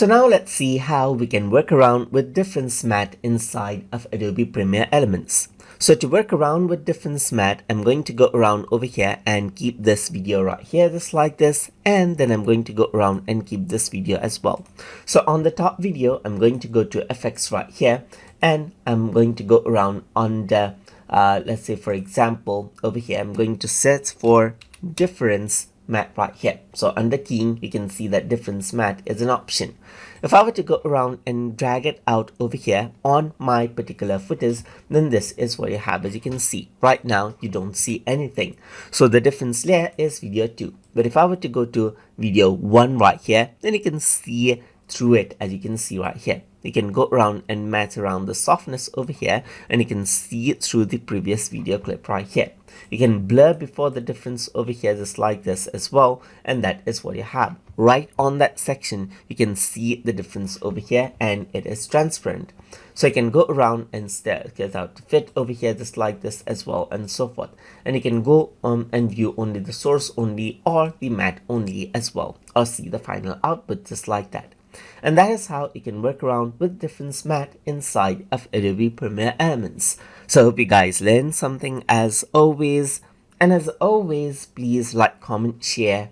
So now let's see how we can work around with difference matte inside of Adobe Premiere Elements. So to work around with difference matte, I'm going to go around over here and keep this video right here just like this, and then I'm going to go around and keep this video as well. So on the top video, I'm going to go to effects right here, and I'm going to go around on the let's say for example over here I'm going to search for difference matte right here. So under keying, you can see that difference matte is an option. If I were to go around and drag it out over here on my particular footage, then this is what you have. As you can see right now, you don't see anything. So the difference layer is video 2. But if I were to go to video 1 right here, then you can see through it. As you can see right here, you can go around and match around the softness over here, and you can see it through the previous video clip right here. You can blur before the difference over here just like this as well, and that is what you have. Right on that section, you can see the difference over here, and it is transparent. So you can go around and get out the fit over here just like this as well, and so forth. And you can go and view only the source only or the matte only as well, or see the final output just like that. And that is how you can work around with difference matte inside of Adobe Premiere Elements. So I hope you guys learned something as always. And as always, please like, comment, share,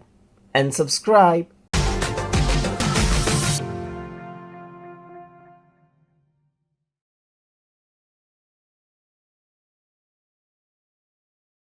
and subscribe.